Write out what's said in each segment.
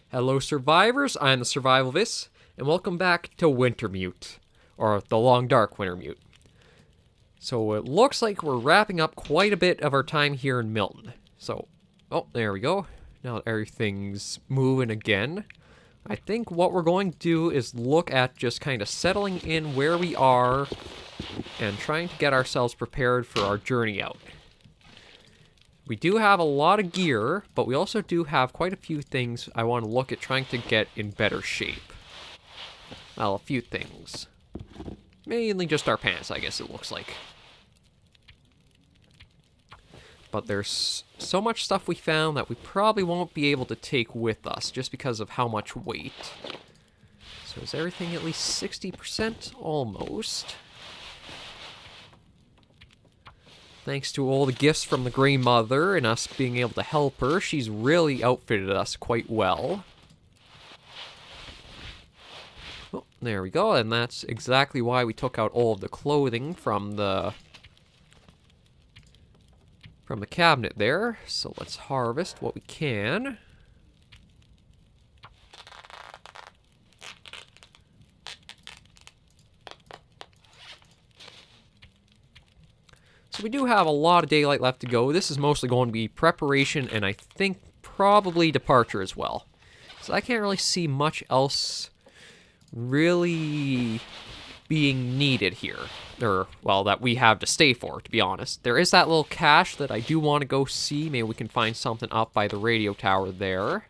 Hello survivors, I'm the SurvivalVis, and welcome back to Wintermute, or the Long Dark Wintermute. So it looks like we're wrapping up quite a bit of our time here in Milton. So, oh, there we go. Now everything's moving again. I think what we're going to do is look at just kind of settling in where we are and trying to get ourselves prepared for our journey out. We do have a lot of gear, but we also do have quite a few things I want to look at trying to get in better shape. Well, a few things. Mainly just our pants, I guess it looks like. But there's so much stuff we found that we probably won't be able to take with us just because of how much weight. So is everything at least 60%? Almost. Thanks to all the gifts from the Grey Mother and us being able to help her, she's really outfitted us quite well. Oh, there we go, and that's exactly why we took out all of the clothing from the cabinet there. So let's harvest what we can. So we do have a lot of daylight left to go. This is mostly going to be preparation and I think probably departure as well. So I can't really see much else really being needed here. Or, well, that we have to stay for, to be honest. There is that little cache that I do want to go see. Maybe we can find something up by the radio tower there.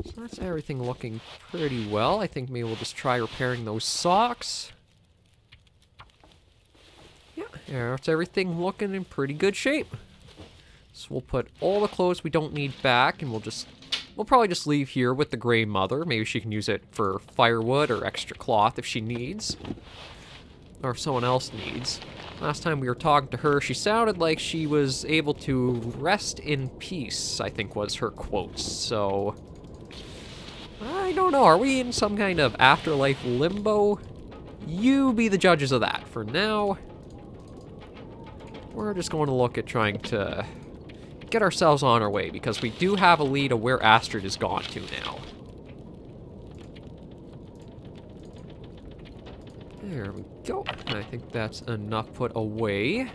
So that's everything looking pretty well. I think maybe we'll just try repairing those socks. Yeah, that's everything looking in pretty good shape. So we'll put all the clothes we don't need back, and we'll probably just leave here with the Grey Mother. Maybe she can use it for firewood or extra cloth if she needs. Or if someone else needs. Last time we were talking to her, she sounded like she was able to rest in peace, I think was her quote. So, I don't know. Are we in some kind of afterlife limbo? You be the judges of that. For now, we're just going to look at trying to get ourselves on our way, because we do have a lead of where Astrid is gone to now. There we go. I think that's enough put away.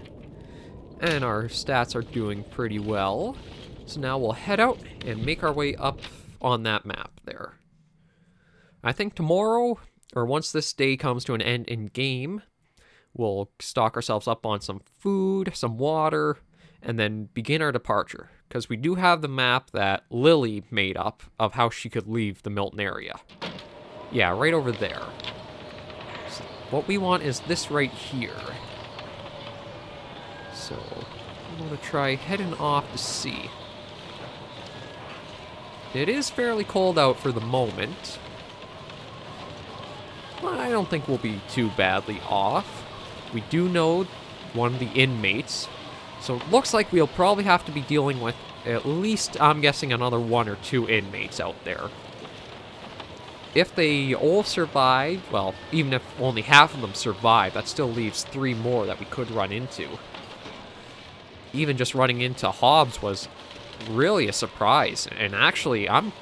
And our stats are doing pretty well. So now we'll head out and make our way up on that map there. I think tomorrow, or once this day comes to an end in game, we'll stock ourselves up on some food, some water, and then begin our departure. Because we do have the map that Lily made up of how she could leave the Milton area. Yeah, right over there. So what we want is this right here. So I'm going to try heading off to sea. It is fairly cold out for the moment, but I don't think we'll be too badly off. We do know one of the inmates, so it looks like we'll probably have to be dealing with at least, I'm guessing, another 1 or 2 inmates out there. If they all survive, well, even if only half of them survive, that still leaves 3 more that we could run into. Even just running into Hobbs was really a surprise, and actually, I'm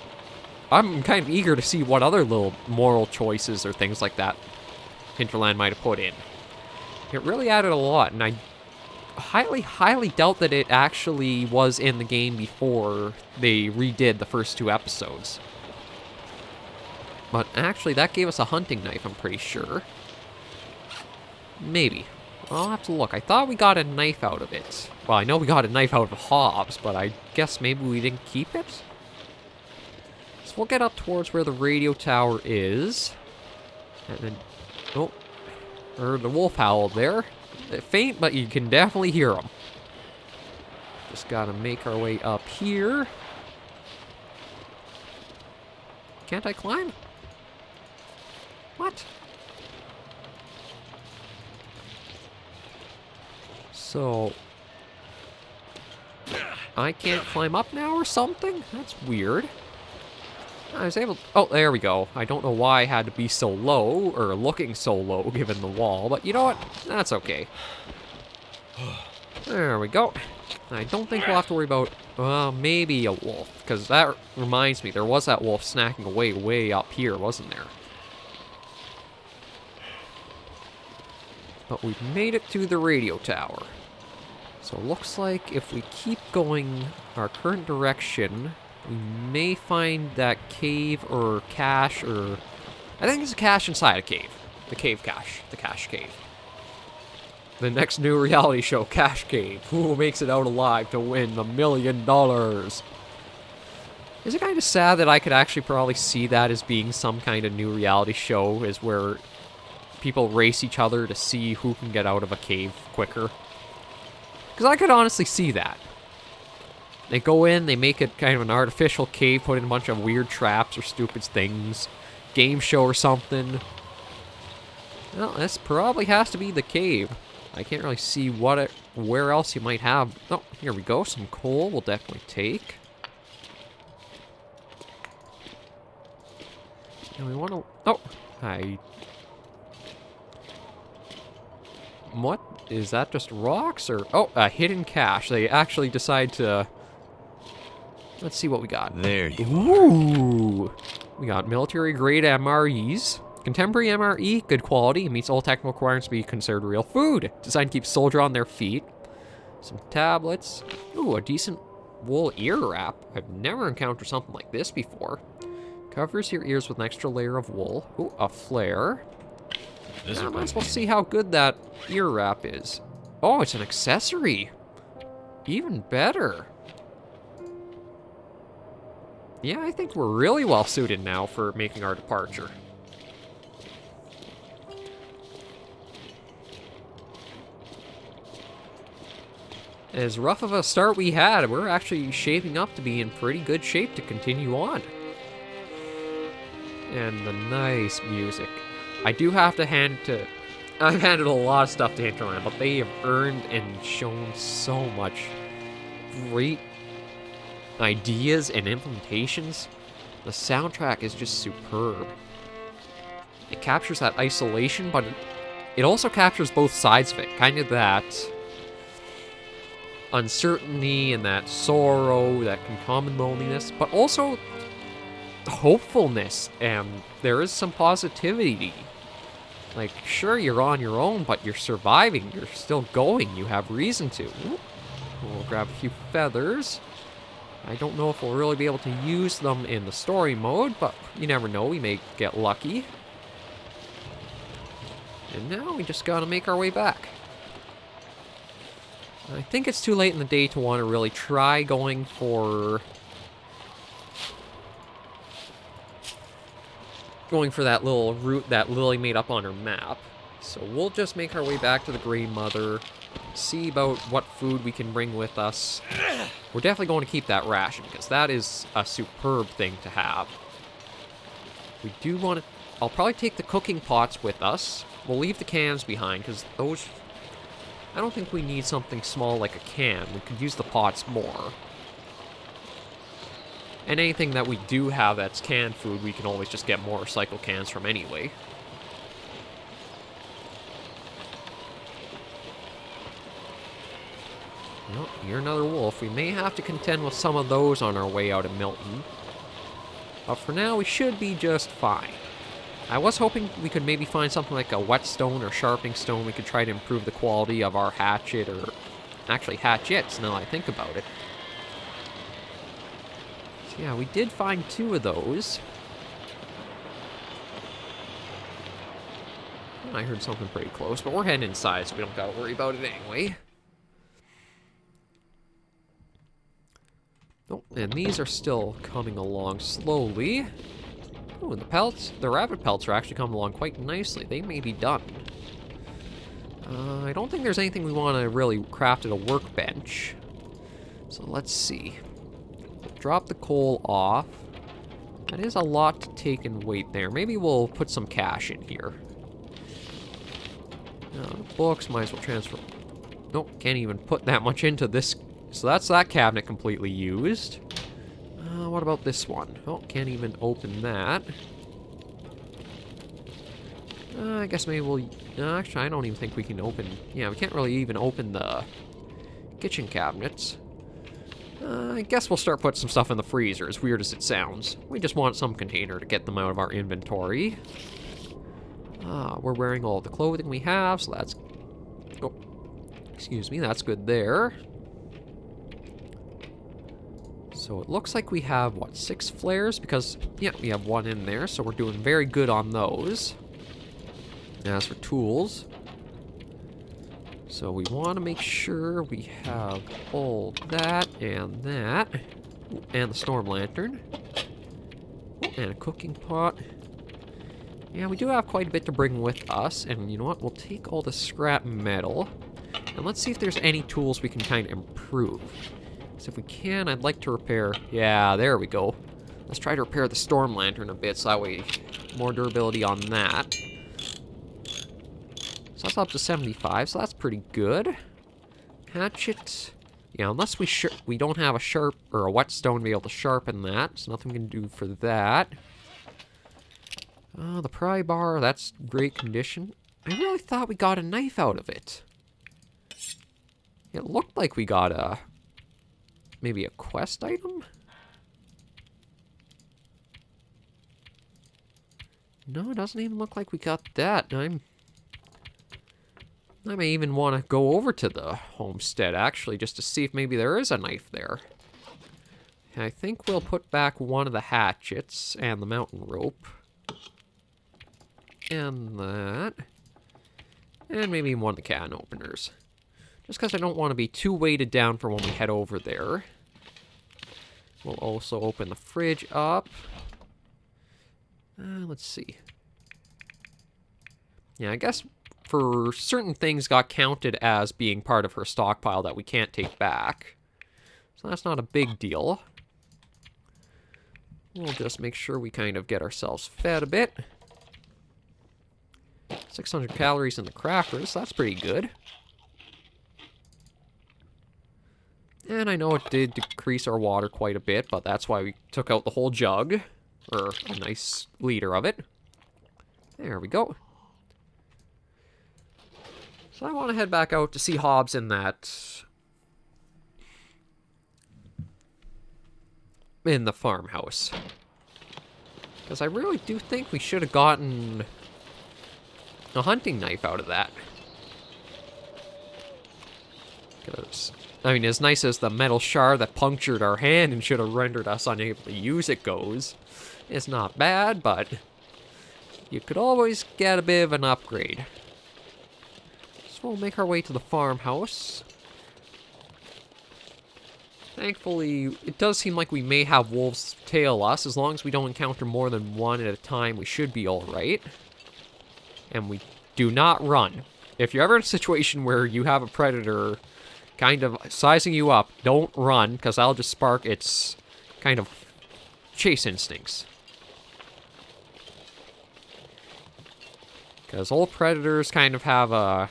kind of eager to see what other little moral choices or things like that Hinterland might have put in. It really added a lot, and I highly doubt that it actually was in the game before they redid the first 2 episodes. But actually, that gave us a hunting knife, I'm pretty sure. Maybe. I'll have to look. I thought we got a knife out of it. Well, I know we got a knife out of Hobbs, but I guess maybe we didn't keep it? So we'll get up towards where the radio tower is. And then... oh. Heard the wolf howl there. They're faint, but you can definitely hear them. Just gotta make our way up here. Can't I climb? What? So... I can't climb up now or something? That's weird. I was able to... oh, there we go. I don't know why I had to be so low, or looking so low, given the wall, but you know what? That's okay. There we go. I don't think we'll have to worry about, maybe a wolf. Because that reminds me, there was that wolf snacking away way up here, wasn't there? But we've made it to the radio tower. So it looks like if we keep going our current direction, we may find that cave or cache, or... I think it's a cache inside a cave. The cave cache. The cache cave. The next new reality show, Cache Cave. Who makes it out alive to win $1 million? Is it kind of sad that I could actually probably see that as being some kind of new reality show, is where people race each other to see who can get out of a cave quicker? Because I could honestly see that. They go in, they make it kind of an artificial cave, put in a bunch of weird traps or stupid things. Game show or something. Well, this probably has to be the cave. I can't really see where else you might have. Oh, here we go. Some coal we'll definitely take. And we want to... Oh, what? Is that just rocks or... Oh, a hidden cache. They actually decide to... Let's see what we got. There you Ooh! We got military-grade MREs. Contemporary MRE, good quality, meets all technical requirements to be considered real food. Designed to keep soldier on their feet. Some tablets. Ooh, a decent wool ear wrap. I've never encountered something like this before. Covers your ears with an extra layer of wool. Ooh, a flare. I might as well see how good that ear wrap is. Oh, it's an accessory. Even better. Yeah, I think we're really well suited now for making our departure. As rough of a start we had, we're actually shaping up to be in pretty good shape to continue on. And the nice music. I do have to I've handed a lot of stuff to Hinterland, but they have earned and shown so much great ideas and implementations. The soundtrack is just superb. It captures that isolation, but it also captures both sides of it. Kind of that uncertainty and that sorrow that can come in loneliness, but also hopefulness, and there is some positivity. Like, sure, you're on your own, but you're surviving. You're still going. You have reason to. Ooh. We'll grab a few feathers. I don't know if we'll really be able to use them in the story mode, but you never know. We may get lucky. And now we just gotta make our way back. I think it's too late in the day to want to really try going for that little route that Lily made up on her map. So we'll just make our way back to the Grey Mother, see about what food we can bring with us. We're definitely going to keep that ration, because that is a superb thing to have. We do want to... I'll probably take the cooking pots with us. We'll leave the cans behind, because those... I don't think we need something small like a can. We could use the pots more. And anything that we do have that's canned food, we can always just get more recycled cans from anyway. Well, you're another wolf. We may have to contend with some of those on our way out of Milton. But for now, we should be just fine. I was hoping we could maybe find something like a whetstone or sharpening stone. We could try to improve the quality of our hatchet, or actually hatchets, now I think about it. So yeah, we did find 2 of those. I heard something pretty close, but we're heading inside, so we don't gotta worry about it anyway. Oh, and these are still coming along slowly. Oh, and the rabbit pelts are actually coming along quite nicely. They may be done. I don't think there's anything we want to really craft at a workbench. So let's see. Drop the coal off. That is a lot to take in weight there. Maybe we'll put some cash in here. Books, might as well transfer. Nope, can't even put that much into this. So that's that cabinet completely used. What about this one? Oh, can't even open that. I guess maybe we'll... actually, I don't even think we can open... Yeah, we can't really even open the kitchen cabinets. I guess we'll start putting some stuff in the freezer, as weird as it sounds. We just want some container to get them out of our inventory. We're wearing all the clothing we have, so that's... Oh, excuse me, that's good there. So it looks like we have, what, 6 flares? Because, yeah, we have 1 in there, so we're doing very good on those. As for tools... So we want to make sure we have all that, and the storm lantern, and a cooking pot. Yeah, we do have quite a bit to bring with us, and you know what, we'll take all the scrap metal, and let's see if there's any tools we can kind of improve. So if we can, I'd like to repair, yeah, there we go. Let's try to repair the storm lantern a bit, so that way more durability on that. So that's up to 75, so that's pretty good. Hatchet. Yeah, unless we don't have a sharp or a whetstone to be able to sharpen that, so nothing we can do for that. The pry bar, that's great condition. I really thought we got a knife out of it. It looked like we got maybe a quest item? No, it doesn't even look like we got that. I may even want to go over to the homestead, actually, just to see if maybe there is a knife there. I think we'll put back one of the hatchets and the mountain rope. And that. And maybe one of the can openers. Just because I don't want to be too weighted down for when we head over there. We'll also open the fridge up. Let's see. Yeah, I guess... for certain things got counted as being part of her stockpile that we can't take back. So that's not a big deal. We'll just make sure we kind of get ourselves fed a bit. 600 calories in the crackers, that's pretty good. And I know it did decrease our water quite a bit, but that's why we took out the whole jug. Or a nice liter of it. There we go. So I want to head back out to see Hobbs in the farmhouse. Because I really do think we should have gotten a hunting knife out of that. Because, I mean, as nice as the metal shard that punctured our hand and should have rendered us unable to use it goes, it's not bad, but you could always get a bit of an upgrade. We'll make our way to the farmhouse. Thankfully, it does seem like we may have wolves tail us. As long as we don't encounter more than one at a time, we should be alright. And we do not run. If you're ever in a situation where you have a predator kind of sizing you up, don't run, because that'll just spark its kind of chase instincts. Because all predators kind of have a...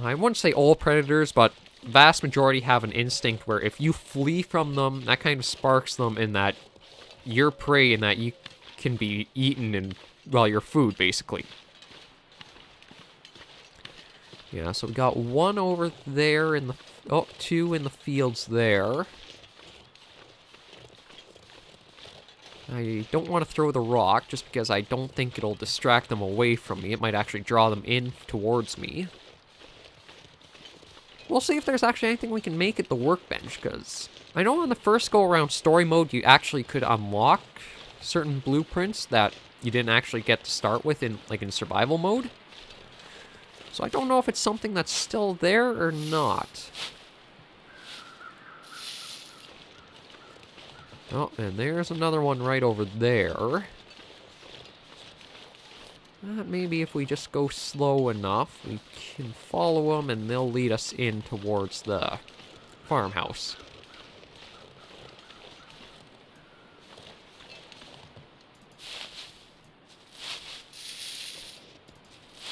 I wouldn't say all predators, but vast majority have an instinct where if you flee from them, that kind of sparks them in that you're prey and that you can be eaten and, well, your food, basically. Yeah, so we got one over there in the... Oh, 2 in the fields there. I don't want to throw the rock, just because I don't think it'll distract them away from me. It might actually draw them in towards me. We'll see if there's actually anything we can make at the workbench, because I know on the first go-around story mode, you actually could unlock certain blueprints that you didn't actually get to start with in survival mode. So I don't know if it's something that's still there or not. Oh, and there's another one right over there. Maybe if we just go slow enough, we can follow them and they'll lead us in towards the farmhouse.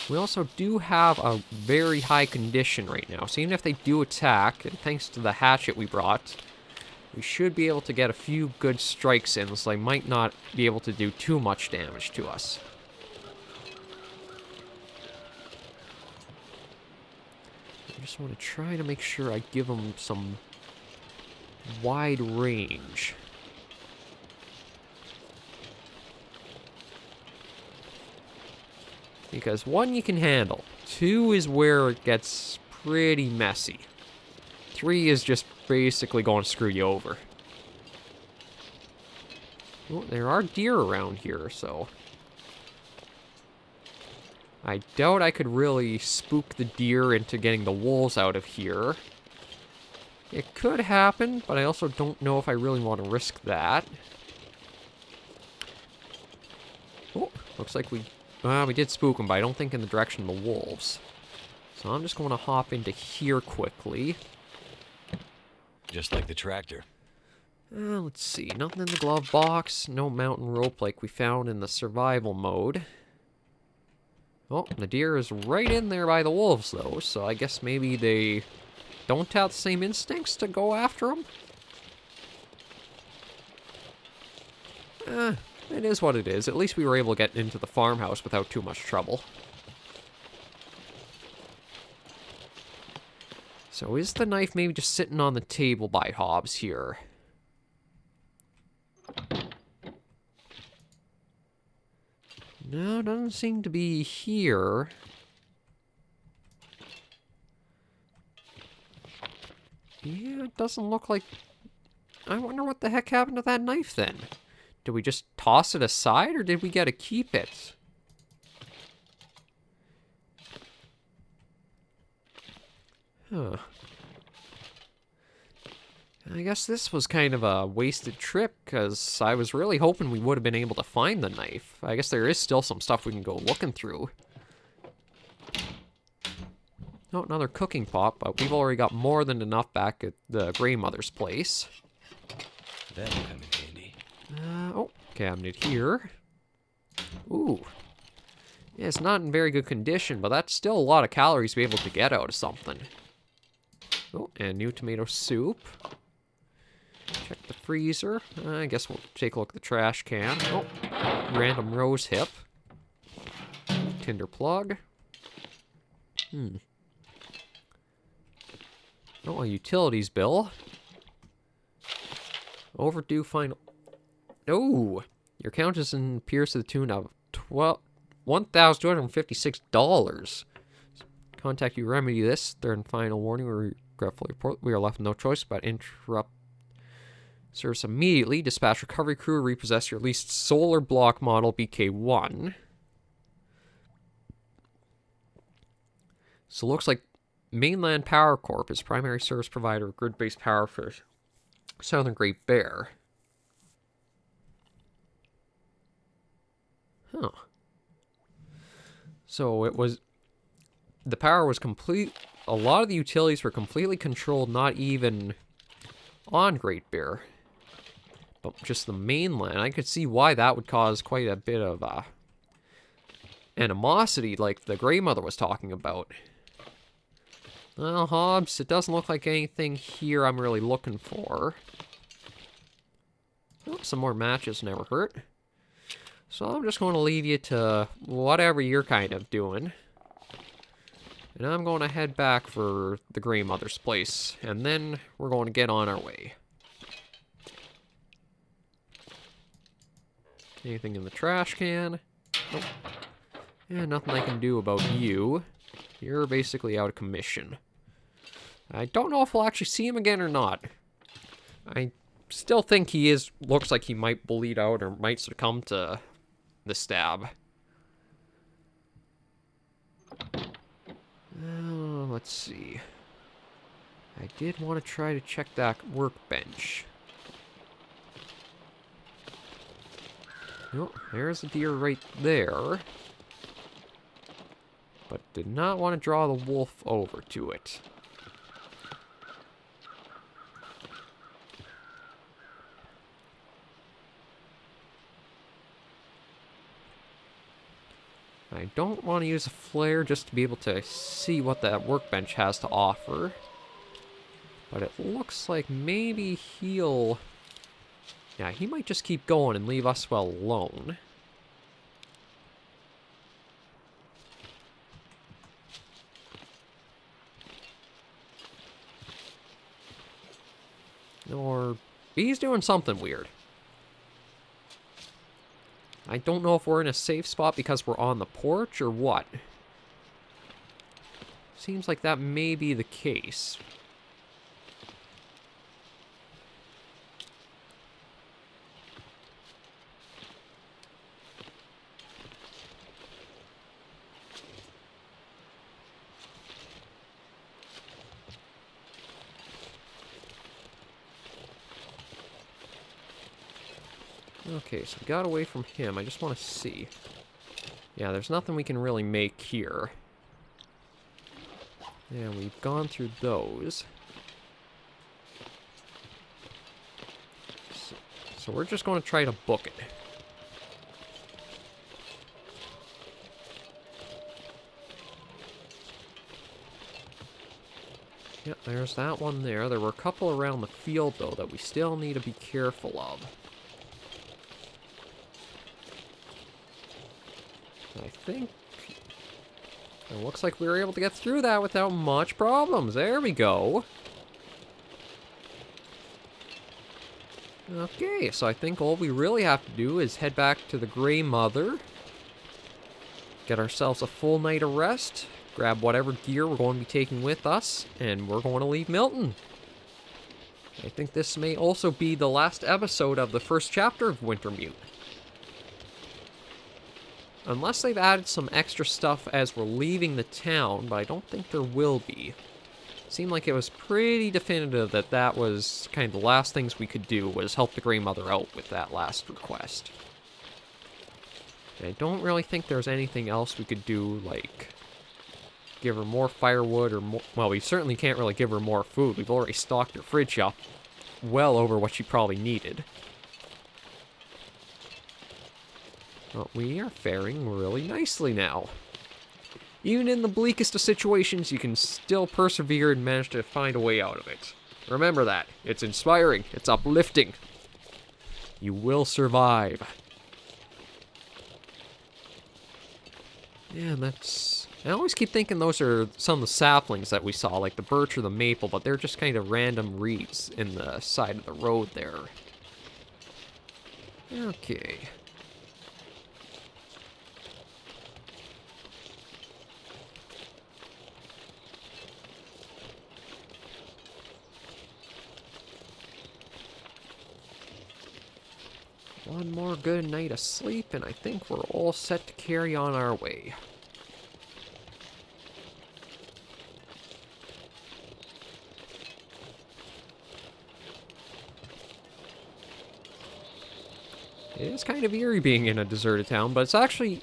We also do have a very high condition right now, so even if they do attack, and thanks to the hatchet we brought, we should be able to get a few good strikes in, so they might not be able to do too much damage to us. just want to try to make sure I give him some wide range. Because 1 you can handle. 2 is where it gets pretty messy. 3 is just basically going to screw you over. Well, there are deer around here, so I doubt I could really spook the deer into getting the wolves out of here. It could happen, but I also don't know if I really want to risk that. Oh, looks like we did spook them, but I don't think in the direction of the wolves. So I'm just going to hop into here quickly. Just like the tractor. Let's see, nothing in the glove box, no mountain rope like we found in the survival mode. Oh, the deer is right in there by the wolves, though, so I guess maybe they don't have the same instincts to go after them? It is what it is. At least we were able to get into the farmhouse without too much trouble. So is the knife maybe just sitting on the table by Hobbs here? No, doesn't seem to be here. Yeah, it doesn't look like... I wonder what the heck happened to that knife then. Did we just toss it aside, or did we get to keep it? Huh. I guess this was kind of a wasted trip, because I was really hoping we would have been able to find the knife. I guess there is still some stuff we can go looking through. Oh, another cooking pot, but we've already got more than enough back at the grandmother's place. That'll come in handy. Oh, cabinet here. Ooh. Yeah, it's not in very good condition, but that's still a lot of calories to be able to get out of something. Oh, and new tomato soup. Check the freezer. I guess we'll take a look at the trash can. Oh, random rose hip. Tinder plug. Oh, a utilities bill. Overdue final... Oh! Your account is appears to the tune of $1,256. Contact you remedy this. Third and final warning. We regretfully report we are left with no choice but interrupt service immediately. Dispatch recovery crew. Repossess your leased solar block model BK1. So it looks like Mainland Power Corp is primary service provider of grid-based power for Southern Great Bear. Huh. So it was... The power was complete... A lot of the utilities were completely controlled, not even on Great Bear, but just the mainland. I could see why that would cause quite a bit of animosity, like the Grey Mother was talking about. Well, Hobbs, it doesn't look like anything here I'm really looking for. Oh, some more matches never hurt. So I'm just going to leave you to whatever you're kind of doing. And I'm going to head back for the Grey Mother's place. And then we're going to get on our way. Anything in the trash can? Nope. Yeah, nothing I can do about you. You're basically out of commission. I don't know if we'll actually see him again or not. I still think he looks like he might bleed out or might succumb to the stab. Let's see. I did want to try to check that workbench. Oh, there's a deer right there. But did not want to draw the wolf over to it. I don't want to use a flare just to be able to see what that workbench has to offer. But it looks like maybe he'll... Yeah, he might just keep going and leave us well alone. Or he's doing something weird. I don't know if we're in a safe spot because we're on the porch or what. Seems like that may be the case. Okay, so we got away from him. I just want to see. Yeah, there's nothing we can really make here. Yeah, we've gone through those. So we're just going to try to book it. Yeah, there's that one there. There were a couple around the field, though, that we still need to be careful of. I think it looks like we were able to get through that without much problems. There we go. Okay, so I think all we really have to do is head back to the Grey Mother, get ourselves a full night of rest, grab whatever gear we're going to be taking with us, and we're going to leave Milton. I think this may also be the last episode of the first chapter of Wintermute. Unless they've added some extra stuff as we're leaving the town, but I don't think there will be. Seemed like it was pretty definitive that that was kind of the last things we could do, was help the Grey Mother out with that last request. And I don't really think there's anything else we could do, like give her more firewood or more... Well, we certainly can't really give her more food. We've already stocked her fridge up well over what she probably needed. But we are faring really nicely now. Even in the bleakest of situations, you can still persevere and manage to find a way out of it. Remember that. It's inspiring. It's uplifting. You will survive. Yeah, that's... I always keep thinking those are some of the saplings that we saw, like the birch or the maple, but they're just kind of random reeds in the side of the road there. Okay. One more good night of sleep, and I think we're all set to carry on our way. It is kind of eerie being in a deserted town, but it's actually...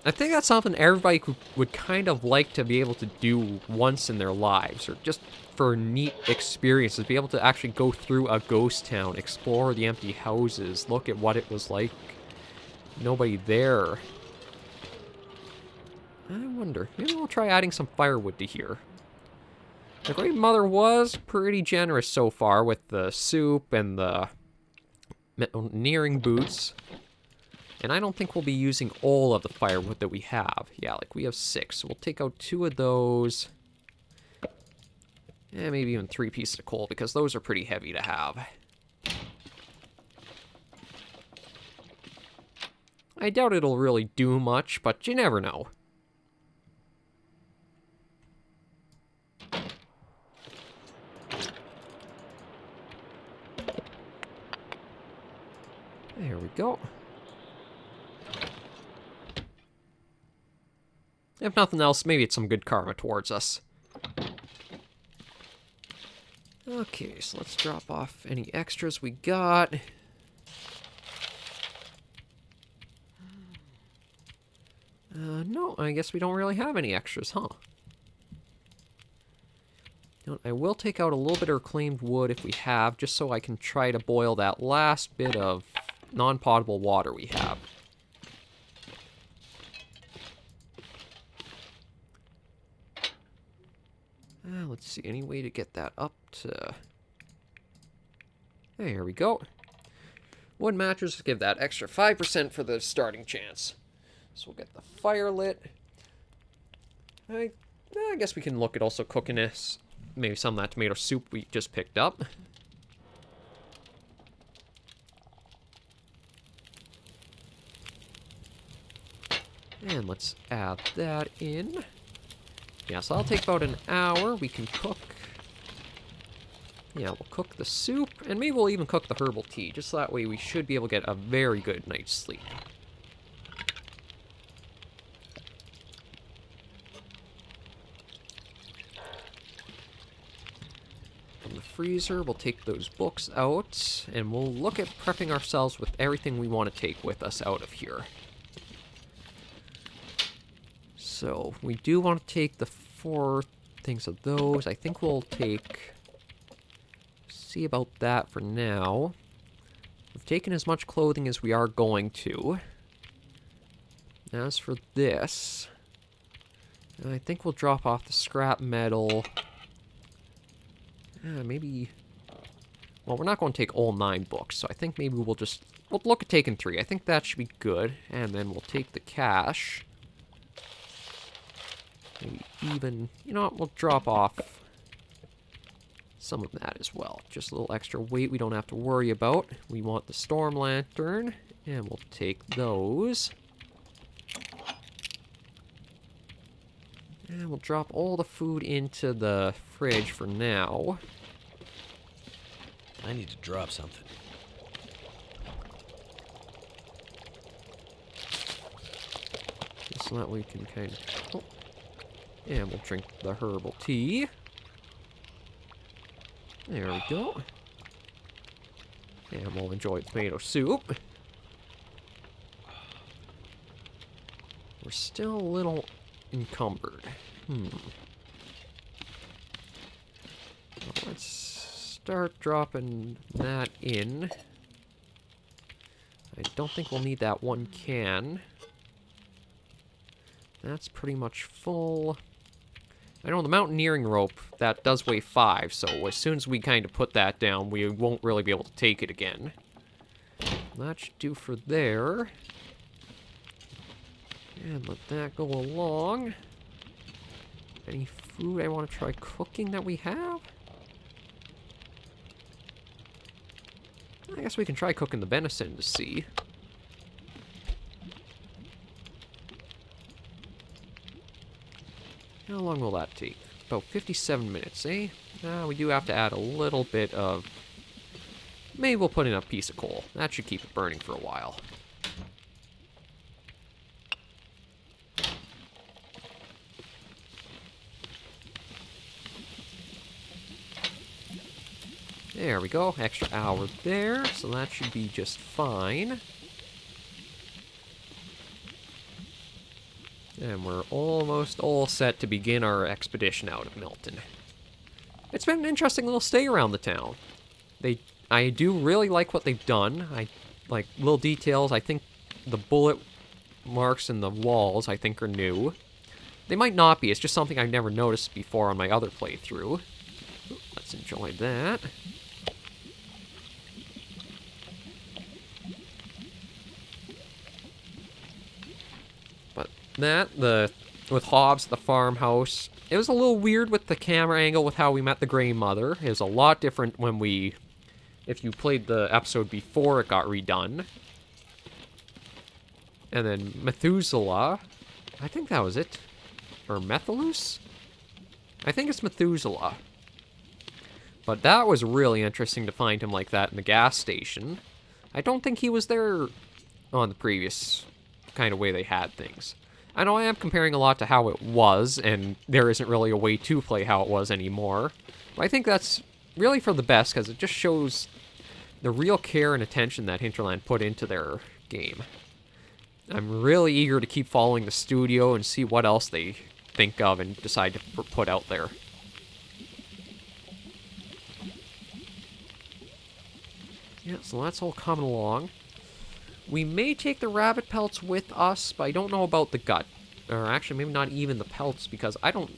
I think that's something everybody would kind of like to be able to do once in their lives, or just for neat experiences, be able to actually go through a ghost town, explore the empty houses, look at what it was like. Nobody there. I wonder, maybe we'll try adding some firewood to here. The Grey Mother was pretty generous so far with the soup and the mountaineering boots. And I don't think we'll be using all of the firewood that we have. Yeah, like we have 6. So we'll take out 2 of those. And maybe even 3 pieces of coal, because those are pretty heavy to have. I doubt it'll really do much, but you never know. There we go. If nothing else, maybe it's some good karma towards us. Okay, so let's drop off any extras we got. No, I guess we don't really have any extras, huh? You know, I will take out a little bit of reclaimed wood if we have, just so I can try to boil that last bit of non-potable water we have. Let's see, any way to get that up to... There we go. Wood mattress, give that extra 5% for the starting chance. So we'll get the fire lit. I guess we can look at also cooking this. Maybe some of that tomato soup we just picked up. And let's add that in. Yeah, so that'll take about an hour. We can cook. Yeah, we'll cook the soup, and maybe we'll even cook the herbal tea. Just so that way we should be able to get a very good night's sleep. From the freezer, we'll take those books out, and we'll look at prepping ourselves with everything we want to take with us out of here. So, we do want to take the 4 things of those. I think we'll take... see about that for now. We've taken as much clothing as we are going to. As for this, I think we'll drop off the scrap metal. Maybe... well, we're not going to take all 9 books, so I think maybe we'll look at taking 3. I think that should be good. And then we'll take the cash. Maybe even... you know what, we'll drop off some of that as well. Just a little extra weight we don't have to worry about. We want the storm lantern, and we'll take those. And we'll drop all the food into the fridge for now. I need to drop something. Just so that we can kind of... oh. And we'll drink the herbal tea. There we go. And we'll enjoy tomato soup. We're still a little encumbered. Well, let's start dropping that in. I don't think we'll need that 1 can. That's pretty much full. I know the mountaineering rope, that does weigh 5, so as soon as we kind of put that down, we won't really be able to take it again. That should do for there. And let that go along. Any food I want to try cooking that we have? I guess we can try cooking the venison to see. How long will that take? About 57 minutes, eh? We do have to add a little bit of... maybe we'll put in a piece of coal. That should keep it burning for a while. There we go. Extra hour there, so that should be just fine. And we're almost all set to begin our expedition out of Milton. It's been an interesting little stay around the town. I do really like what they've done. I like little details. I think the bullet marks in the walls, I think, are new. They might not be. It's just something I've never noticed before on my other playthrough. Let's enjoy that. With Hobbs, the farmhouse, it was a little weird with the camera angle with how we met the Grey Mother. It was a lot different when if you played the episode before it got redone. And then Methuselah, I think that was it. Or Methelus? I think it's Methuselah. But that was really interesting to find him like that in the gas station. I don't think he was there on the previous kind of way they had things. I know I am comparing a lot to how it was, and there isn't really a way to play how it was anymore. But I think that's really for the best, because it just shows the real care and attention that Hinterland put into their game. I'm really eager to keep following the studio and see what else they think of and decide to put out there. Yeah, so that's all coming along. We may take the rabbit pelts with us, but I don't know about the gut. Or actually, maybe not even the pelts, because I don't...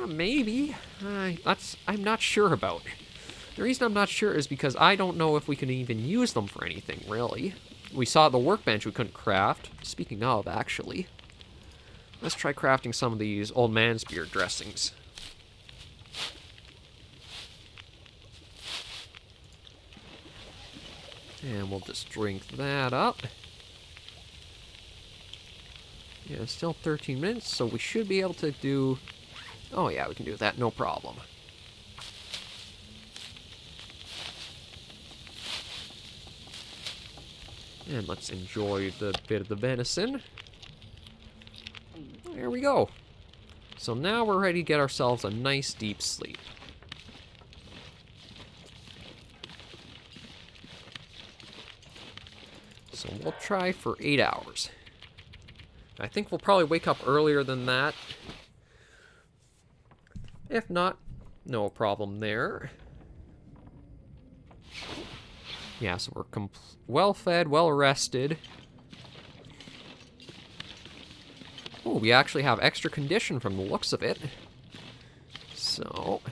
maybe. I'm not sure about. The reason I'm not sure is because I don't know if we can even use them for anything, really. We saw at the workbench we couldn't craft. Speaking of, actually. Let's try crafting some of these old man's beard dressings. And we'll just drink that up. Yeah, it's still 13 minutes, so we should be able to do... Oh yeah, we can do that, no problem. And let's enjoy the bit of the venison. There we go. So now we're ready to get ourselves a nice deep sleep. So we'll try for 8 hours. I think we'll probably wake up earlier than that. If not, no problem there. Yeah, so we're well fed, well rested. Oh, we actually have extra condition from the looks of it. So,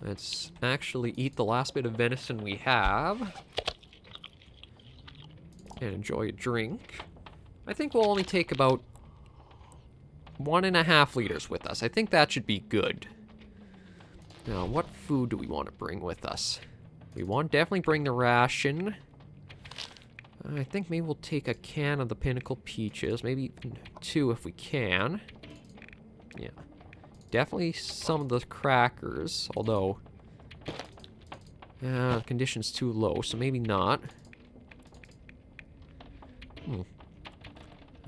let's actually eat the last bit of venison we have. And enjoy a drink. I think we'll only take about 1.5 liters with us. I think that should be good. Now, what food do we want to bring with us? We want to definitely bring the ration. I think maybe we'll take a can of the Pinnacle Peaches. Maybe even 2 if we can. Yeah. Definitely some of the crackers. Although, the condition's too low, so maybe not.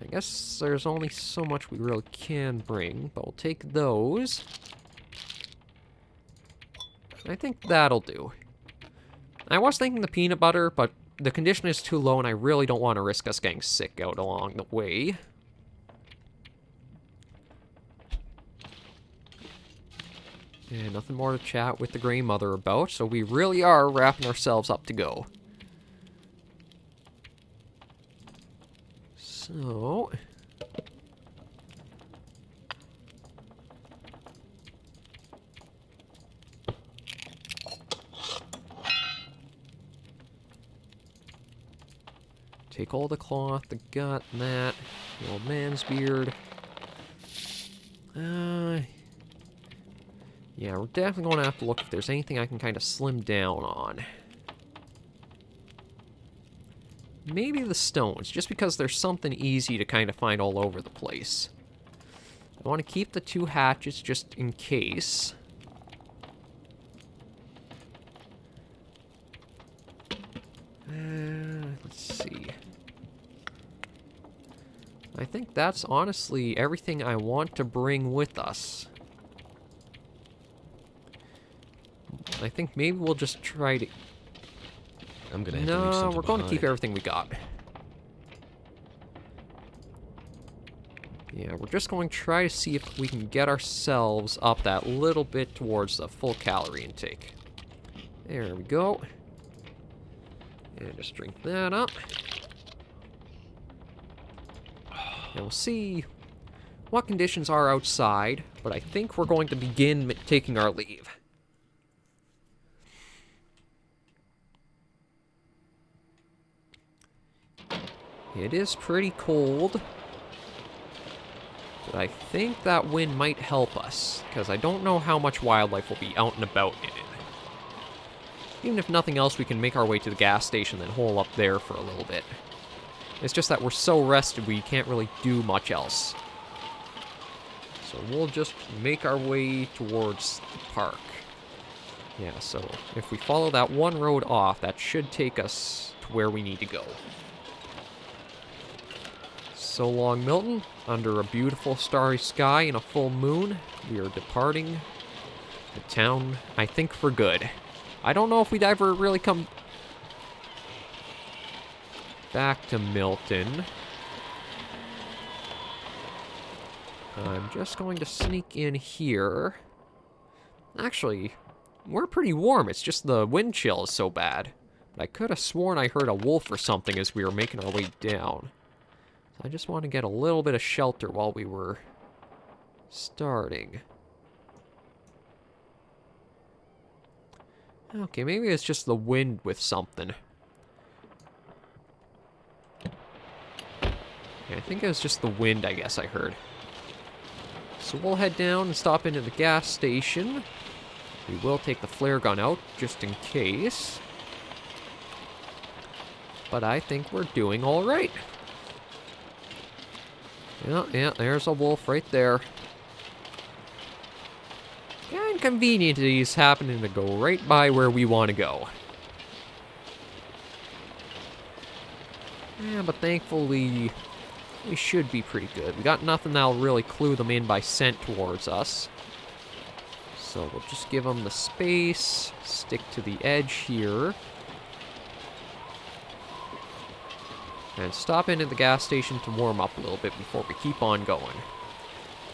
I guess there's only so much we really can bring, but we'll take those. I think that'll do. I was thinking the peanut butter, but the condition is too low and I really don't want to risk us getting sick out along the way. And nothing more to chat with the Grey Mother about, so we really are wrapping ourselves up to go. So... take all the cloth, the gut, and that, the old man's beard. Yeah, we're definitely going to have to look if there's anything I can kind of slim down on. Maybe the stones, just because there's something easy to kind of find all over the place. I want to keep the 2 hatchets just in case. Let's see. I think that's honestly everything I want to bring with us. I think maybe we'll just try to... I'm gonna have to leave something we're going to keep behind. everything we got. Yeah, we're just going to try to see if we can get ourselves up that little bit towards the full calorie intake. There we go. And just drink that up. And we'll see what conditions are outside, but I think we're going to begin taking our leave. It is pretty cold, but I think that wind might help us, because I don't know how much wildlife will be out and about in it. Even if nothing else, we can make our way to the gas station, then hole up there for a little bit. It's just that we're so rested, we can't really do much else. So we'll just make our way towards the park. Yeah, so if we follow that one road off, that should take us to where we need to go. So long, Milton. Under a beautiful starry sky and a full moon, we are departing the town, I think, for good. I don't know if we'd ever really come back to Milton. I'm just going to sneak in here. Actually, we're pretty warm. It's just the wind chill is so bad. But I could have sworn I heard a wolf or something as we were making our way down. I just want to get a little bit of shelter while we were starting. Okay, maybe it's just the wind with something. Yeah, I think it was just the wind, I guess I heard. So we'll head down and stop into the gas station. We will take the flare gun out, just in case. But I think we're doing all right. Yeah, there's a wolf right there. Kinda convenient that he's happening to go right by where we want to go. Yeah, but thankfully, we should be pretty good. We got nothing that'll really clue them in by scent towards us. So we'll just give them the space, stick to the edge here. And stop in at the gas station to warm up a little bit before we keep on going.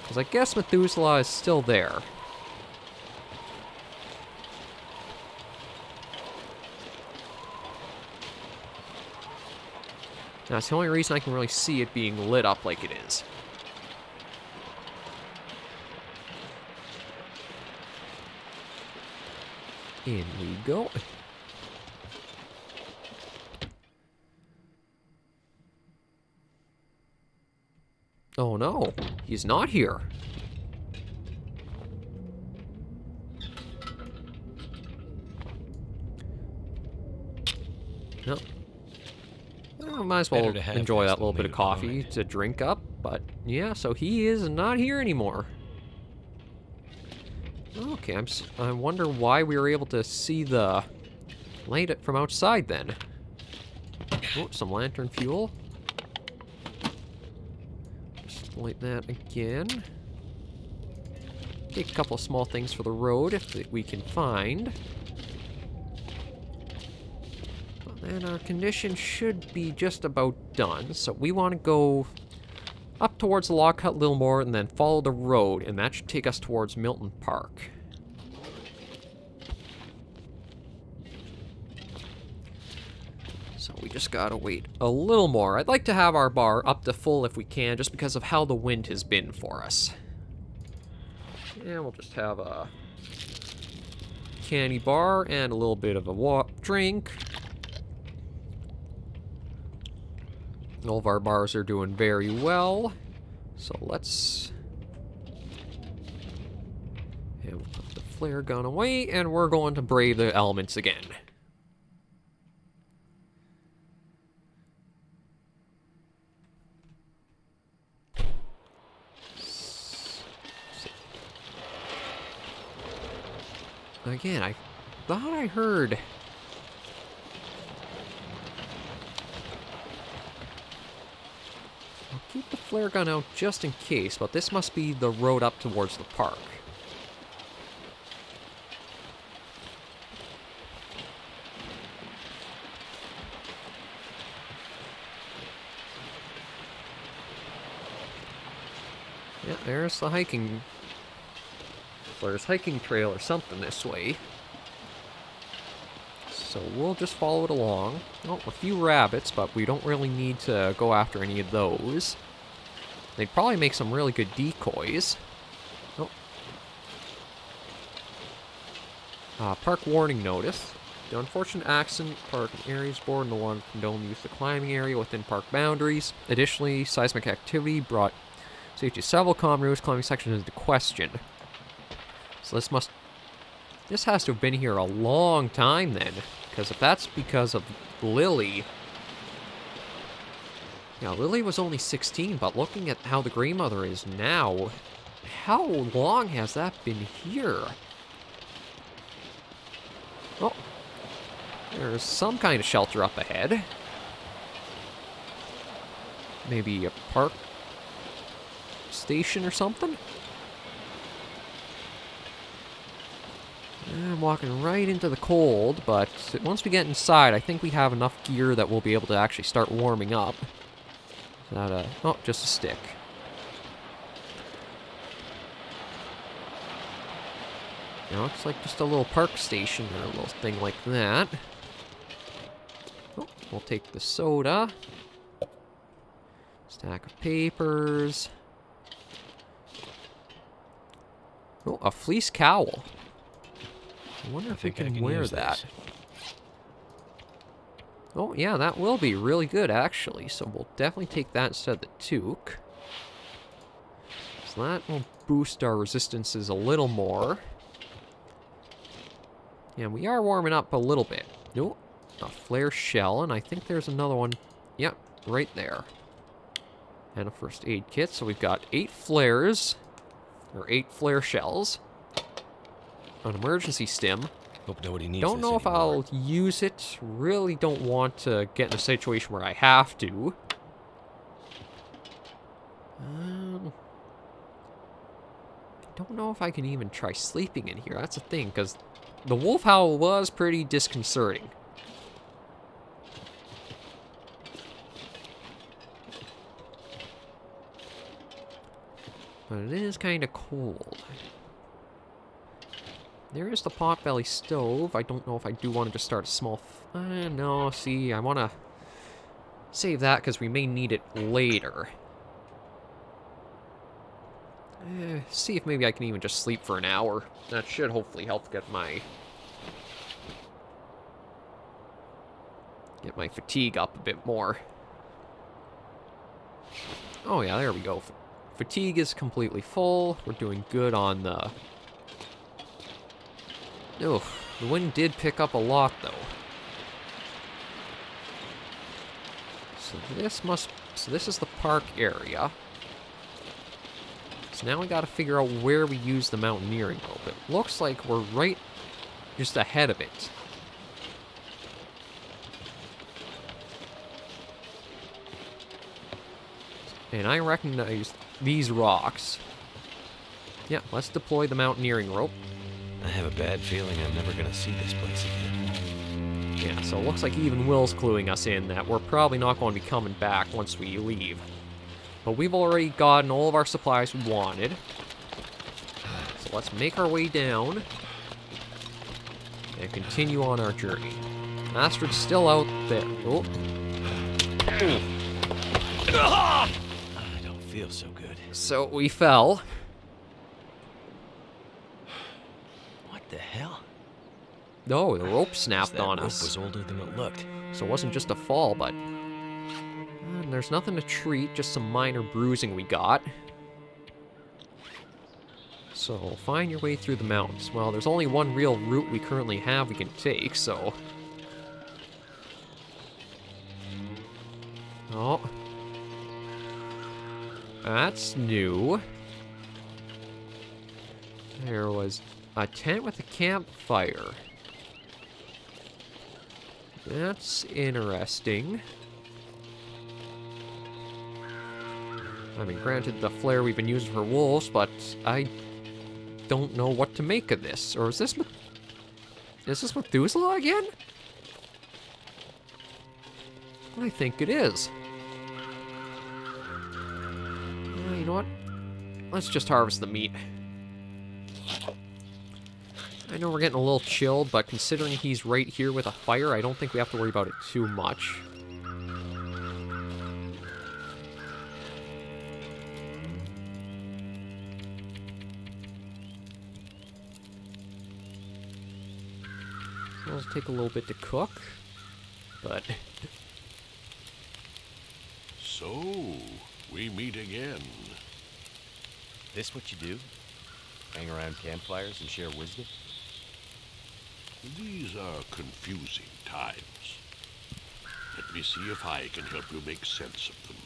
Because I guess Methuselah is still there. Now, it's the only reason I can really see it being lit up like it is. In we go. Oh no, he's not here. No. Well, might as well enjoy that little bit of coffee to drink up, but yeah, so he is not here anymore. Okay, I wonder why we were able to see the light from outside then. Oh, some lantern fuel. Just light that again. Take a couple of small things for the road if we can find. And our condition should be just about done, so we want to go up towards the log hut a little more and then follow the road, and that should take us towards Milton Park. So we just gotta wait a little more. I'd like to have our bar up to full if we can, just because of how the wind has been for us. And we'll just have a candy bar and a little bit of a drink. All of our bars are doing very well. So let's... And we'll put the flare gun away, and we're going to brave the elements again. Again, I thought I heard... I'll keep the flare gun out just in case, but this must be the road up towards the park. Yeah, there's the hiking... There's hiking trail or something this way. So we'll just follow it along. Oh, a few rabbits, but we don't really need to go after any of those. They'd probably make some really good decoys. Oh. Park warning notice. The unfortunate accident, park areas board, no one condone the use of the climbing area within park boundaries. Additionally, seismic activity brought safety to several common routes climbing sections into question. So this has to have been here a long time then, because if that's because of Lily... Yeah, Lily was only 16, but looking at how the Grey Mother is now, how long has that been here? Oh, there's some kind of shelter up ahead. Maybe a park station or something? I'm walking right into the cold, but once we get inside, I think we have enough gear that we'll be able to actually start warming up. That, oh, just a stick. Now, looks like just a little park station or a little thing like that. Oh, we'll take the soda. Stack of papers. Oh, a fleece cowl. I wonder if we can wear that. Oh, yeah, that will be really good, actually. So we'll definitely take that instead of the toque. So that will boost our resistances a little more. Yeah, we are warming up a little bit. Oh, a flare shell, and I think there's another one. Yep, right there. And a first aid kit. So we've got 8 flares, or 8 flare shells. An emergency stim. Hope nobody needs Don't this know if anymore. I'll use it. Really don't want to get in a situation where I have to. Don't know if I can even try sleeping in here. That's the thing, because the wolf howl was pretty disconcerting. But it is kind of cold. There is the potbelly stove. I don't know if I do want to just start a small... no, see, I want to save that because we may need it later. See if maybe I can even just sleep for an hour. That should hopefully help get my fatigue up a bit more. Oh yeah, there we go. Fatigue is completely full. We're doing good on the... Oof, the wind did pick up a lot though. So this is the park area. So now we gotta figure out where we use the mountaineering rope. It looks like we're right just ahead of it. And I recognize these rocks. Yeah, let's deploy the mountaineering rope. I have a bad feeling I'm never gonna see this place again. Yeah, so it looks like even Will's cluing us in that we're probably not going to be coming back once we leave. But we've already gotten all of our supplies we wanted. So let's make our way down and continue on our journey. Astrid's still out there. Oh. I don't feel so good. So we fell. What the hell? No, the rope snapped on Rope us. was older than it looked. So it wasn't just a fall, but... there's nothing to treat, just some minor bruising we got. So, find your way through the mountains. Well, there's only one real route we currently have we can take, so... Oh. That's new. There was a tent with a campfire. That's interesting. I mean, granted, the flare we've been using for wolves, but I don't know what to make of this. Or is this Methuselah again? I think it is. You know what? Let's just harvest the meat. I know we're getting a little chilled, but considering he's right here with a fire, I don't think we have to worry about it too much. It'll take a little bit to cook, but... So, we meet again. This what you do? Hang around campfires and share wisdom? These are confusing times. Let me see if I can help you make sense of them.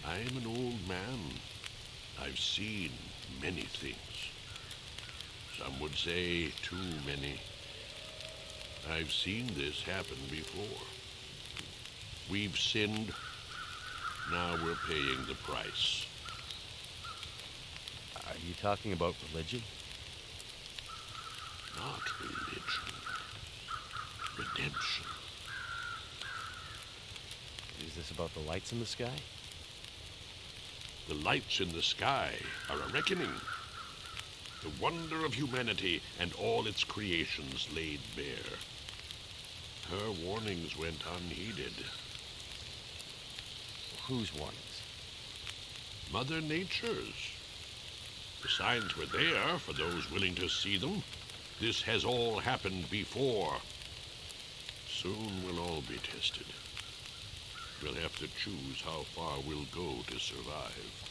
I'm an old man. I've seen many things. Some would say too many. I've seen this happen before. We've sinned. Now we're paying the price. Are you talking about religion? Not religion. Redemption. Is this about the lights in the sky? The lights in the sky are a reckoning. The wonder of humanity and all its creations laid bare. Her warnings went unheeded. Whose warnings? Mother Nature's. The signs were there for those willing to see them. This has all happened before. Soon we'll all be tested. We'll have to choose how far we'll go to survive.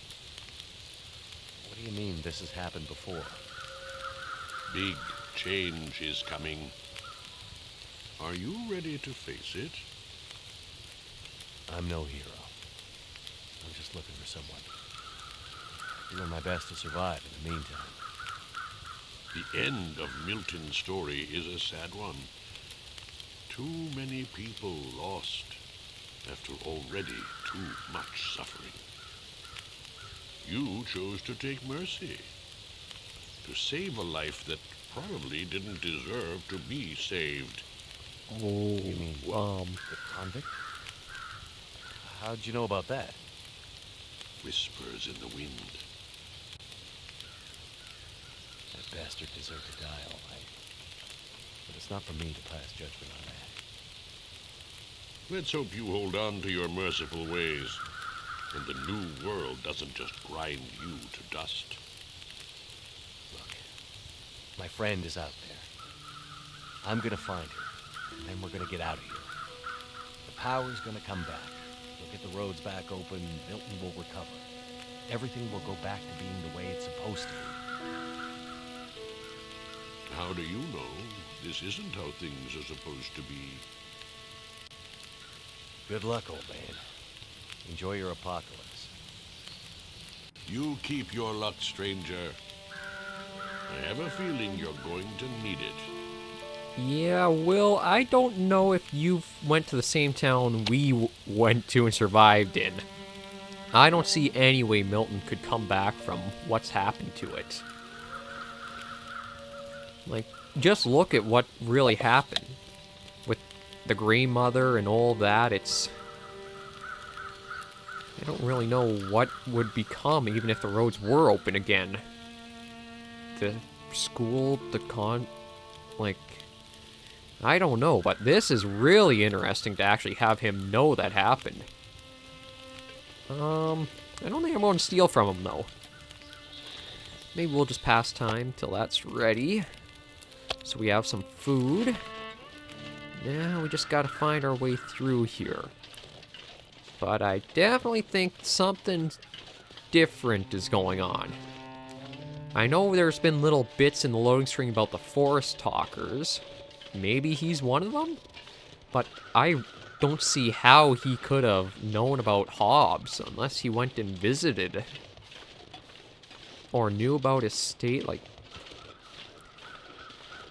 What do you mean this has happened before? Big change is coming. Are you ready to face it? I'm no hero. I'm just looking for someone. Doing my best to survive in the meantime. The end of Milton's story is a sad one. Too many people lost after already too much suffering. You chose to take mercy, to save a life that probably didn't deserve to be saved. Oh, You mean, the convict? How'd you know about that? Whispers in the wind. That bastard deserved to die, all right. But it's not for me to pass judgment on that. Let's hope you hold on to your merciful ways, and the new world doesn't just grind you to dust. Look, my friend is out there. I'm gonna find her, and then we're gonna get out of here. The power's gonna come back. We'll get the roads back open, Milton will recover. Everything will go back to being the way it's supposed to be. How do you know this isn't how things are supposed to be? Good luck, old man. Enjoy your apocalypse. You keep your luck, stranger. I have a feeling you're going to need it. yeah, Will, I don't know if you went to the same town we went to and survived in. I don't see any way Milton could come back from what's happened to it. Like, just look at what really happened. With the Grey Mother and all that, it's... I don't really know what would become even if the roads were open again. The school, the like... I don't know, but this is really interesting to actually have him know that happened. I don't think I'm going to steal from him, though. Maybe we'll just pass time till that's ready. So we have some food. Now we just gotta find our way through here. But I definitely think something different is going on. I know there's been little bits in the loading screen about the forest talkers. Maybe he's one of them? But I don't see how he could have known about Hobbs unless he went and visited. Or knew about his state, like...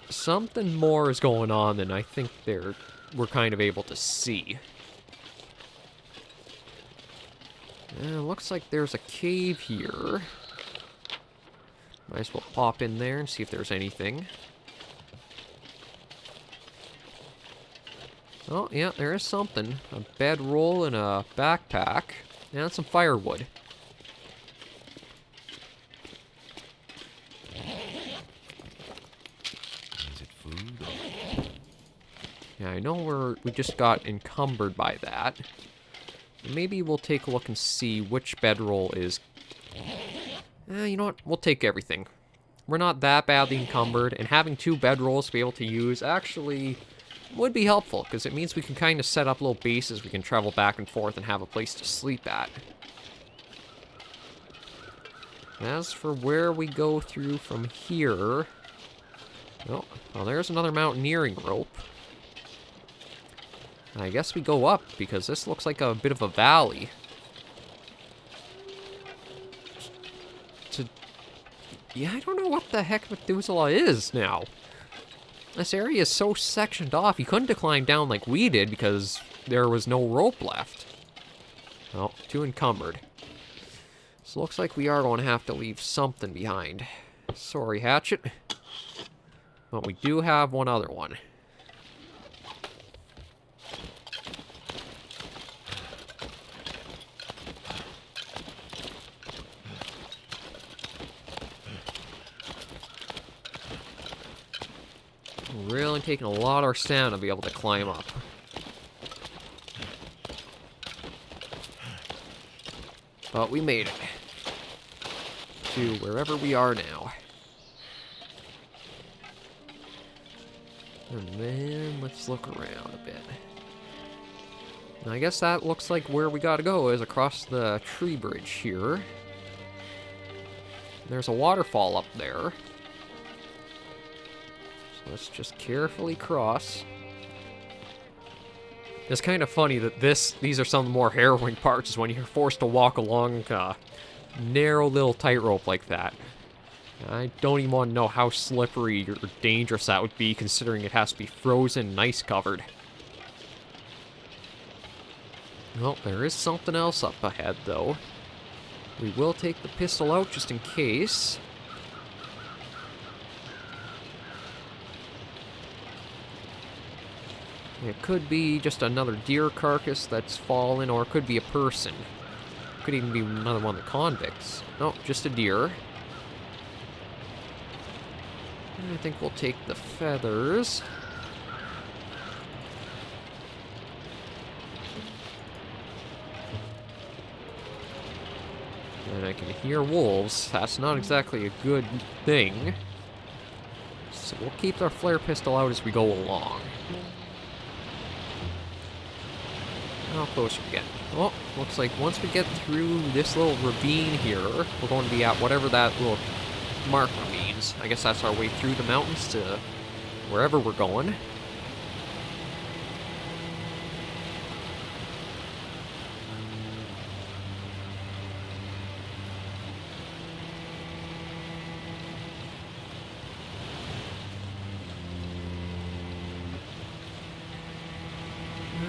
Something more is going on than I think we're kind of able to see. Looks like there's a cave here. Might as well pop in there and see if there's anything. Oh, yeah, there is something. A bedroll and a backpack. And some firewood. Is it food? Yeah, I know we just got encumbered by that. Maybe we'll take a look and see which bedroll is... you know what? We'll take everything. We're not that badly encumbered, and having 2 bedrolls to be able to use actually would be helpful, because it means we can kind of set up little bases we can travel back and forth and have a place to sleep at. As for where we go through from here... Oh, well, there's another mountaineering rope. I guess we go up, because this looks like a bit of a valley. Yeah, I don't know what the heck Methuselah is now. This area is so sectioned off, you couldn't climb down like we did because there was no rope left. Oh, too encumbered. So looks like we are going to have to leave something behind. Sorry, Hatchet. But we do have one other one. Really taking a lot of our stamina to be able to climb up. But we made it. To wherever we are now. And then let's look around a bit. And I guess that looks like where we gotta go is across the tree bridge here. There's a waterfall up there. Let's just carefully cross. It's kind of funny that these are some of the more harrowing parts, is when you're forced to walk along a narrow little tightrope like that. I don't even want to know how slippery or dangerous that would be, considering it has to be frozen and ice covered. Well, there is something else up ahead, though. We will take the pistol out just in case. It could be just another deer carcass that's fallen, or it could be a person. Could even be another one of the convicts. No, just a deer. And I think we'll take the feathers. And I can hear wolves. That's not exactly a good thing. So we'll keep our flare pistol out as we go along. How close are we getting? Oh, looks like once we get through this little ravine here, we're going to be at whatever that little marker means. I guess that's our way through the mountains to wherever we're going.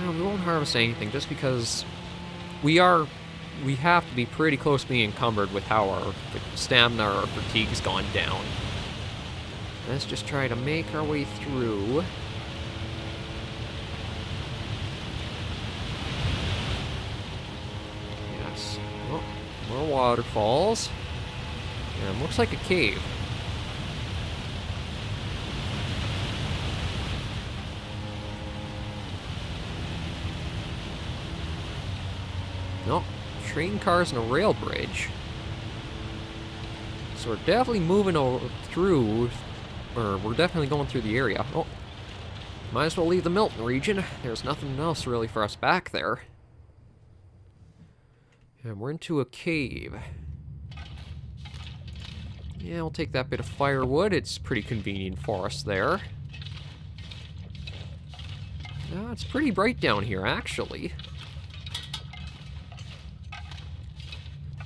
We won't harvest anything just because we have to be pretty close to being encumbered with how our stamina or our fatigue's gone down. Let's just try to make our way through. Yes. Oh, more waterfalls. And looks like a cave. Nope, train cars and a rail bridge. So we're definitely moving through, or we're definitely going through the area. Oh, might as well leave the Milton region. There's nothing else really for us back there. And we're into a cave. Yeah, we'll take that bit of firewood. It's pretty convenient for us there. It's pretty bright down here, actually.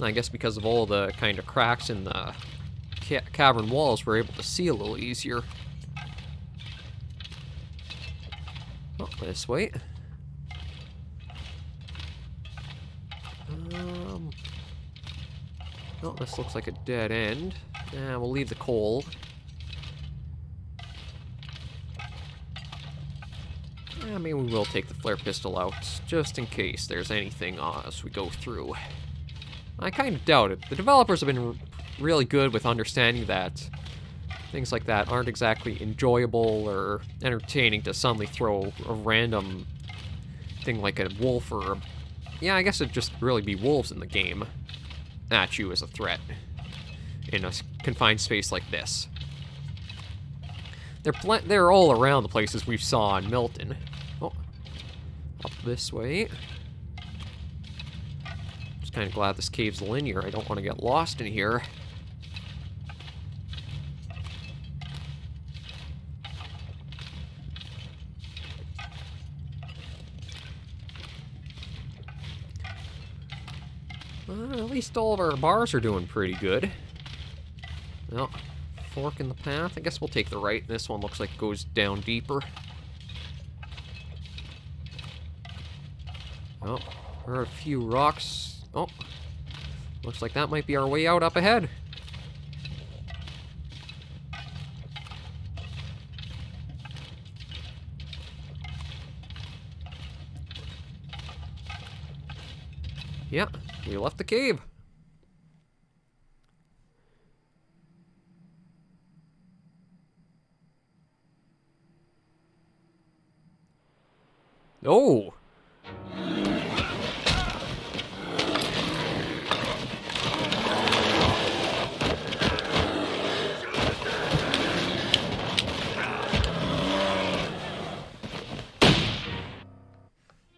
I guess because of all the kind of cracks in the cavern walls, we're able to see a little easier. Oh, this way. Oh, this looks like a dead end. Yeah, we'll leave the coal. Yeah, maybe we will take the flare pistol out, just in case there's anything as we go through. I kind of doubt it. The developers have been really good with understanding that things like that aren't exactly enjoyable or entertaining to suddenly throw a random thing like a wolf or... Yeah, I guess it'd just really be wolves in the game at you as a threat in a confined space like this. They're all around the places we saw in Milton. Oh, up this way. Kind of glad this cave's linear. I don't want to get lost in here. At least all of our bars are doing pretty good. Well, fork in the path. I guess we'll take the right. This one looks like it goes down deeper. Oh, there are a few rocks. Oh, looks like that might be our way out up ahead. Yeah, we left the cave. Oh!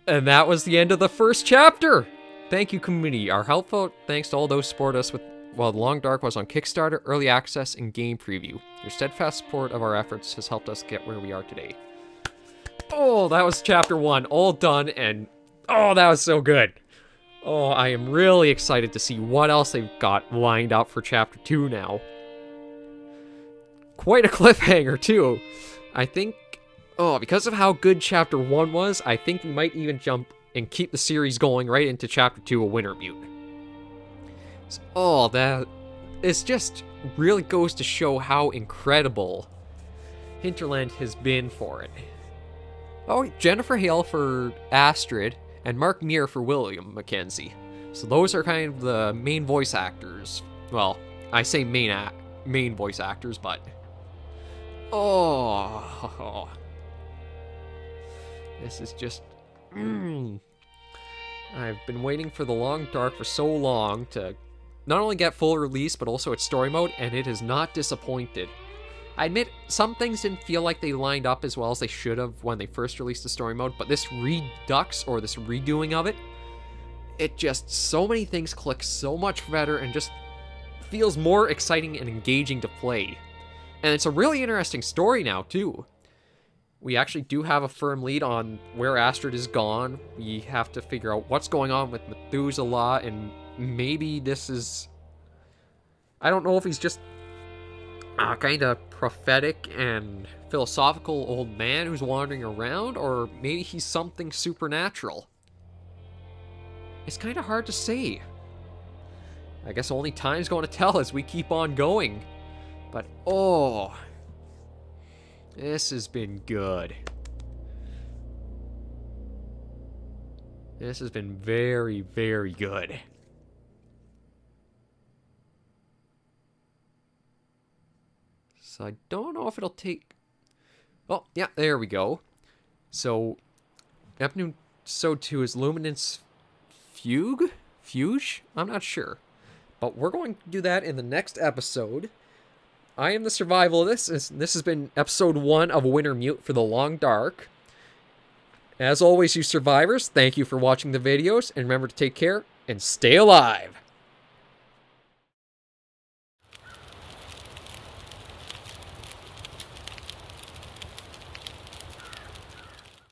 And that was the end of the first chapter! Thank you, community. Our helpful thanks to all those who support us while The Long Dark was on Kickstarter, Early Access, and Game Preview. Your steadfast support of our efforts has helped us get where we are today. Oh, that was chapter 1, all done, and oh, that was so good. Oh, I am really excited to see what else they've got lined up for chapter 2 now. Quite a cliffhanger, too. I think, because of how good chapter 1 was, I think we might even jump and keep the series going right into chapter 2 of Wintermute. So, that is just really goes to show how incredible Hinterland has been for it. Oh, Jennifer Hale for Astrid, and Mark Meir for William Mackenzie. So those are kind of the main voice actors. Well, I say main voice actors, but... Oh... This is just... I've been waiting for The Long Dark for so long to not only get full release, but also its story mode, and it has not disappointed. I admit, some things didn't feel like they lined up as well as they should have when they first released the story mode, but this redux, or this redoing of it, it just, so many things click so much better and just feels more exciting and engaging to play. And it's a really interesting story now, too. We actually do have a firm lead on where Astrid is gone. We have to figure out what's going on with Methuselah, and maybe this is... I don't know if he's just kind of prophetic and philosophical old man who's wandering around, or maybe he's something supernatural. It's kind of hard to say. I guess only time's going to tell as we keep on going. But, this has been good. This has been very, very good. So I don't know if it'll take... Oh, yeah, there we go. So, episode 2 is Luminance Fugue? Fuge? I'm not sure. But we're going to do that in the next episode. I am the SurvivalVis. This has been episode 1 of Wintermute for The Long Dark. As always, you survivors, thank you for watching the videos, and remember to take care and stay alive.